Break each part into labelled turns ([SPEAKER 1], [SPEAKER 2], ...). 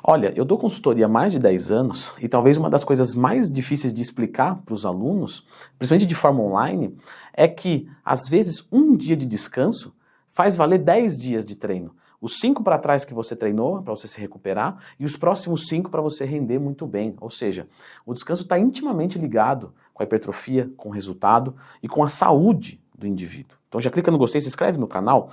[SPEAKER 1] Olha, eu dou consultoria há mais de 10 anos e talvez uma das coisas mais difíceis de explicar para os alunos, principalmente de forma online, é que às vezes um dia de descanso faz valer 10 dias de treino. Os 5 para trás que você treinou para você se recuperar e os próximos 5 para você render muito bem. Ou seja, o descanso está intimamente ligado com a hipertrofia, com o resultado e com a saúde do indivíduo. Então já clica no gostei, se inscreve no canal,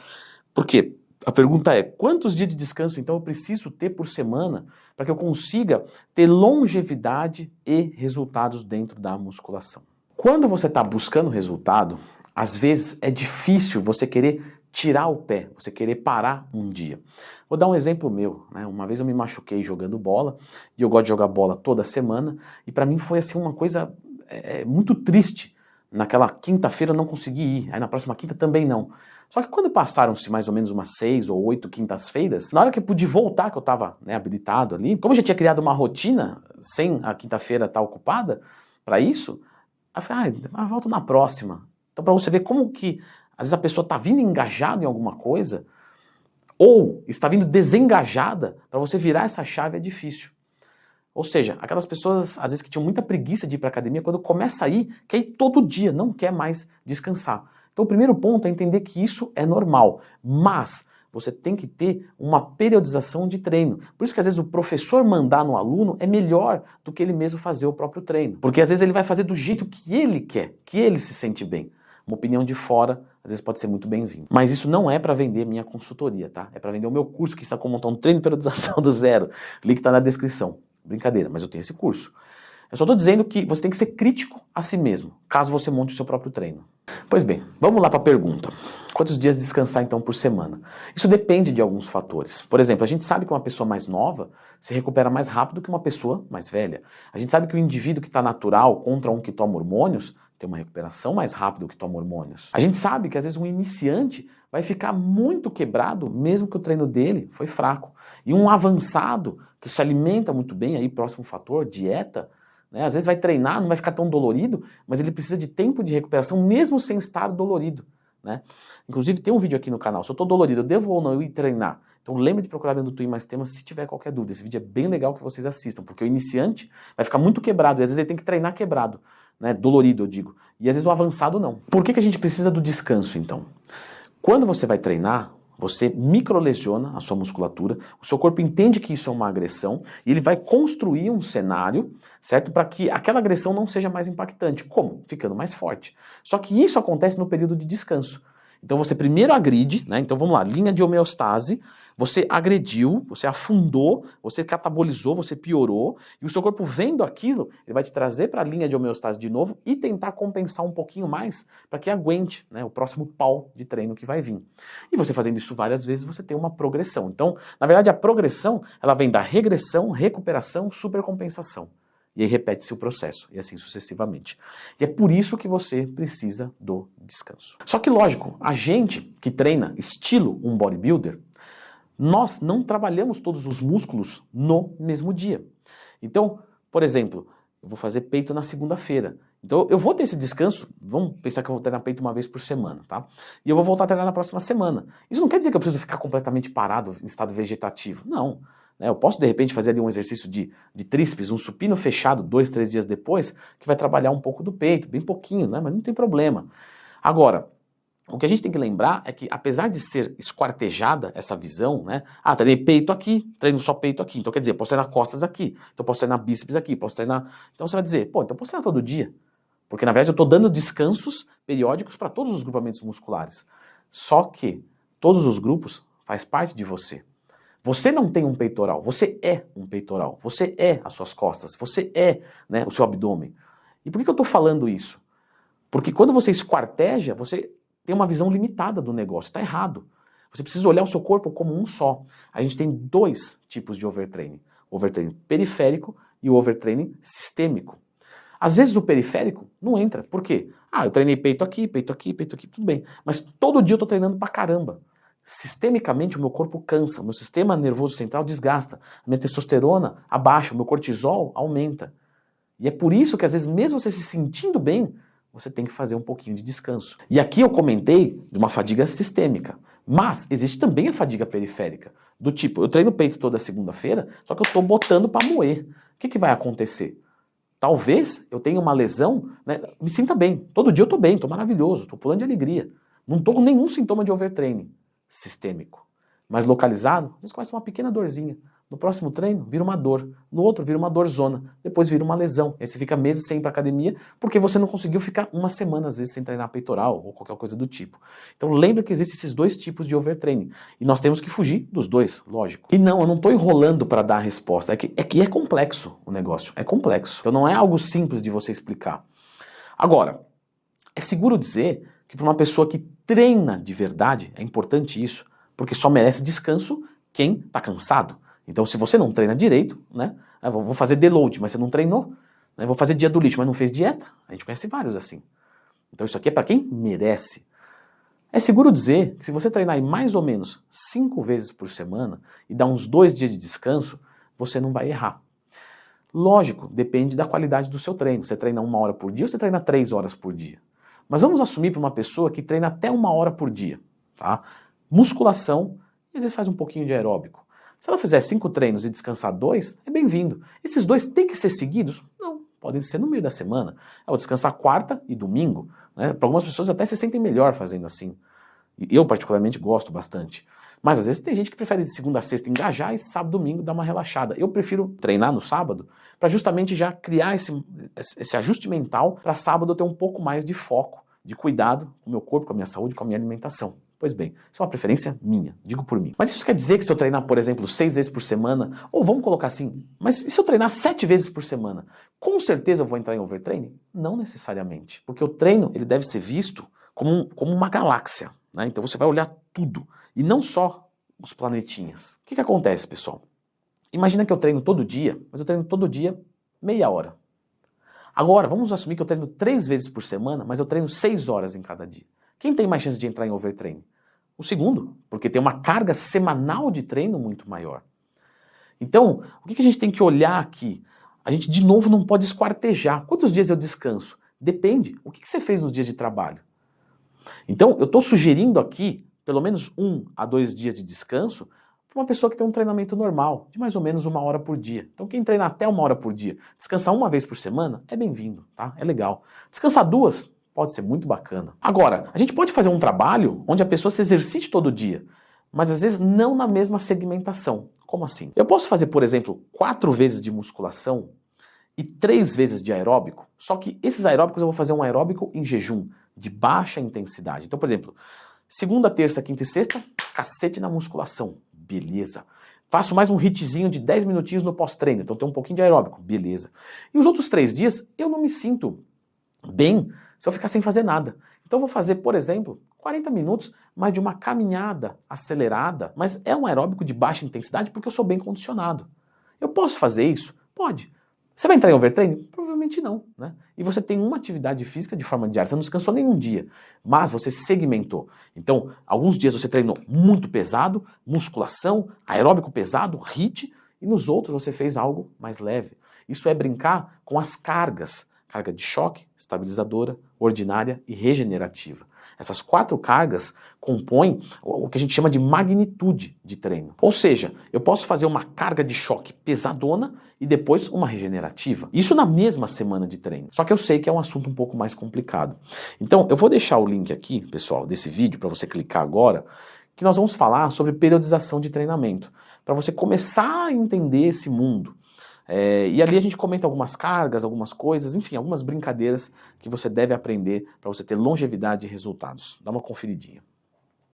[SPEAKER 1] porque a pergunta é, quantos dias de descanso então eu preciso ter por semana para que eu consiga ter longevidade e resultados dentro da musculação? Quando você está buscando resultado, às vezes é difícil você querer tirar o pé, você querer parar um dia. Vou dar um exemplo meu, né? Uma vez eu me machuquei jogando bola, e eu gosto de jogar bola toda semana, e para mim foi assim uma coisa muito triste. Naquela quinta-feira eu não consegui ir, aí na próxima quinta também não. Só que quando passaram-se mais ou menos umas 6 ou 8 quintas-feiras, na hora que eu pude voltar, que eu estava habilitado ali, como eu já tinha criado uma rotina, sem a quinta-feira estar ocupada para isso, eu falei, eu volto na próxima. Então para você ver como que, às vezes a pessoa está vindo engajada em alguma coisa, ou está vindo desengajada, para você virar essa chave é difícil. Ou seja, aquelas pessoas, às vezes, que tinham muita preguiça de ir para a academia, quando começa a ir, quer ir todo dia, não quer mais descansar. Então o primeiro ponto é entender que isso é normal, mas você tem que ter uma periodização de treino. Por isso que às vezes o professor mandar no aluno é melhor do que ele mesmo fazer o próprio treino. Porque às vezes ele vai fazer do jeito que ele quer, que ele se sente bem. Uma opinião de fora, às vezes pode ser muito bem-vindo. Mas isso não é para vender minha consultoria, tá? É para vender o meu curso que está como montar um treino de periodização do zero. O link está na descrição. Brincadeira, mas eu tenho esse curso. Eu só estou dizendo que você tem que ser crítico a si mesmo, caso você monte o seu próprio treino. Pois bem, vamos lá para a pergunta. Quantos dias descansar então por semana? Isso depende de alguns fatores. Por exemplo, a gente sabe que uma pessoa mais nova se recupera mais rápido que uma pessoa mais velha. A gente sabe que o indivíduo que está natural contra um que toma hormônios tem uma recuperação mais rápida do que toma hormônios. A gente sabe que às vezes um iniciante vai ficar muito quebrado mesmo que o treino dele foi fraco. E um avançado que se alimenta muito bem, aí próximo fator, dieta, né? Às vezes vai treinar, não vai ficar tão dolorido, mas ele precisa de tempo de recuperação mesmo sem estar dolorido, né? Inclusive tem um vídeo aqui no canal, se eu estou dolorido, eu devo ou não ir treinar? Então lembre de procurar dentro do Twin Mais Temas se tiver qualquer dúvida. Esse vídeo é bem legal que vocês assistam, porque o iniciante vai ficar muito quebrado, e às vezes ele tem que treinar quebrado, né? Dolorido eu digo, e às vezes o avançado não. Por que a gente precisa do descanso então? Quando você vai treinar, você microlesiona a sua musculatura, o seu corpo entende que isso é uma agressão e ele vai construir um cenário, certo? Para que aquela agressão não seja mais impactante. Como? Ficando mais forte. Só que isso acontece no período de descanso. Então você primeiro agride, né? Então vamos lá, linha de homeostase, você agrediu, você afundou, você catabolizou, você piorou, e o seu corpo vendo aquilo, ele vai te trazer para a linha de homeostase de novo e tentar compensar um pouquinho mais para que aguente, né, o próximo pau de treino que vai vir. E você fazendo isso várias vezes, você tem uma progressão. Então, na verdade, a progressão, ela vem da regressão, recuperação, supercompensação. E aí repete-se o processo, e assim sucessivamente. E é por isso que você precisa do descanso. Só que lógico, a gente que treina estilo um bodybuilder, nós não trabalhamos todos os músculos no mesmo dia. Então, por exemplo, eu vou fazer peito na segunda-feira. Então eu vou ter esse descanso, vamos pensar que eu vou treinar peito uma vez por semana, tá? E eu vou voltar a treinar na próxima semana. Isso não quer dizer que eu preciso ficar completamente parado em estado vegetativo, não. Eu posso, de repente, fazer ali um exercício de tríceps, um supino fechado 2, 3 dias depois, que vai trabalhar um pouco do peito, bem pouquinho, né? Mas não tem problema. Agora, o que a gente tem que lembrar é que, apesar de ser esquartejada essa visão, né? Ah, treinei peito aqui, treino só peito aqui. Então, quer dizer, posso treinar costas aqui, então posso treinar bíceps aqui, posso treinar... Então você vai dizer, pô, então eu posso treinar todo dia. Porque, na verdade, eu estou dando descansos periódicos para todos os grupamentos musculares. Só que todos os grupos faz parte de você. Você não tem um peitoral, você é um peitoral, você é as suas costas, você é, né, o seu abdômen. E por que eu estou falando isso? Porque quando você esquarteja, você tem uma visão limitada do negócio, está errado. Você precisa olhar o seu corpo como um só. A gente tem 2 tipos de overtraining. O overtraining periférico e o overtraining sistêmico. Às vezes o periférico não entra. Por quê? Ah, eu treinei peito aqui, peito aqui, peito aqui, tudo bem. Mas todo dia eu estou treinando pra caramba. Sistemicamente o meu corpo cansa, o meu sistema nervoso central desgasta, a minha testosterona abaixa, o meu cortisol aumenta. E é por isso que às vezes mesmo você se sentindo bem, você tem que fazer um pouquinho de descanso. E aqui eu comentei de uma fadiga sistêmica, mas existe também a fadiga periférica, Do tipo, eu treino peito toda segunda-feira, só que eu tô botando para moer. O que vai acontecer? Talvez eu tenha uma lesão, né? Me sinta bem. Todo dia eu tô bem, tô maravilhoso, tô pulando de alegria. Não tô com nenhum sintoma de overtraining sistêmico. Mas localizado, às vezes começa uma pequena dorzinha. No próximo treino, vira uma dor. No outro, vira uma dorzona. Depois vira uma lesão. Aí você fica meses sem ir para academia porque você não conseguiu ficar uma semana, às vezes, sem treinar peitoral ou qualquer coisa do tipo. Então lembra que existem esses dois tipos de overtraining. E nós temos que fugir dos dois, lógico. E não, eu não estou enrolando para dar a resposta. É que é complexo o negócio. É complexo. Então não é algo simples de você explicar. Agora, é seguro dizer que para uma pessoa que treina de verdade, é importante isso, porque só merece descanso quem está cansado. Então, se você não treina direito, né? Vou fazer deload, mas você não treinou. Né? Vou fazer dia do lixo, mas não fez dieta. A gente conhece vários assim. Então, isso aqui é para quem merece. É seguro dizer que se você treinar aí mais ou menos 5 vezes por semana e dar uns 2 dias de descanso, você não vai errar. Lógico, depende da qualidade do seu treino. Você treina 1 hora por dia ou você treina 3 horas por dia? Mas vamos assumir para uma pessoa que treina até 1 hora por dia, tá? Musculação e às vezes faz um pouquinho de aeróbico. Se ela fizer 5 treinos e descansar 2, é bem-vindo. Esses 2 têm que ser seguidos? Não, podem ser no meio da semana. Eu vou descansar quarta e domingo. Né? Para algumas pessoas até se sentem melhor fazendo assim. E eu particularmente gosto bastante. Mas às vezes tem gente que prefere de segunda a sexta engajar e sábado e domingo dar uma relaxada. Eu prefiro treinar no sábado para justamente já criar esse ajuste mental para sábado eu ter um pouco mais de foco, de cuidado com o meu corpo, com a minha saúde, com a minha alimentação. Pois bem, isso é uma preferência minha, digo por mim. Mas isso quer dizer que se eu treinar, por exemplo, 6 vezes por semana, ou vamos colocar assim, mas e se eu treinar 7 vezes por semana? Com certeza eu vou entrar em overtraining? Não necessariamente, porque o treino ele deve ser visto como uma galáxia, né? Então você vai olhar tudo, e não só os planetinhas. O que acontece, pessoal? Imagina que eu treino todo dia, mas eu treino todo dia meia hora. Agora, vamos assumir que eu treino 3 vezes por semana, mas eu treino 6 horas em cada dia. Quem tem mais chance de entrar em overtraining? O segundo, porque tem uma carga semanal de treino muito maior. Então, o que a gente tem que olhar aqui? A gente, de novo, não pode esquartejar. Quantos dias eu descanso? Depende. O que você fez nos dias de trabalho? Então, eu estou sugerindo aqui, pelo menos 1 a 2 dias de descanso, para uma pessoa que tem um treinamento normal, de mais ou menos 1 hora por dia. Então, quem treina até 1 hora por dia, descansar 1 vez por semana, é bem-vindo, tá? É legal. Descansar 2, pode ser muito bacana. Agora, a gente pode fazer um trabalho onde a pessoa se exercite todo dia, mas às vezes não na mesma segmentação. Como assim? Eu posso fazer, por exemplo, 4 vezes de musculação e 3 vezes de aeróbico, só que esses aeróbicos eu vou fazer um aeróbico em jejum, de baixa intensidade. Então, por exemplo, segunda, terça, quinta e sexta, cacete na musculação. Beleza. Faço mais um hitzinho de 10 minutinhos no pós-treino, então tem um pouquinho de aeróbico. Beleza. E os outros 3 dias eu não me sinto bem se eu ficar sem fazer nada. Então eu vou fazer, por exemplo, 40 minutos, mas de uma caminhada acelerada, mas é um aeróbico de baixa intensidade porque eu sou bem condicionado. Eu posso fazer isso? Pode. Você vai entrar em overtraining? Provavelmente não, né? E você tem uma atividade física de forma diária, você não descansou nenhum dia, mas você segmentou. Então, alguns dias você treinou muito pesado, musculação, aeróbico pesado, HIIT, e nos outros você fez algo mais leve. Isso é brincar com as cargas. Carga de choque, estabilizadora, ordinária e regenerativa. Essas 4 cargas compõem o que a gente chama de magnitude de treino. Ou seja, eu posso fazer uma carga de choque pesadona e depois uma regenerativa. Isso na mesma semana de treino. Só que eu sei que é um assunto um pouco mais complicado. Então, eu vou deixar o link aqui, pessoal, desse vídeo para você clicar agora, que nós vamos falar sobre periodização de treinamento, para você começar a entender esse mundo. E ali a gente comenta algumas cargas, algumas coisas, enfim, algumas brincadeiras que você deve aprender para você ter longevidade e resultados. Dá uma conferidinha.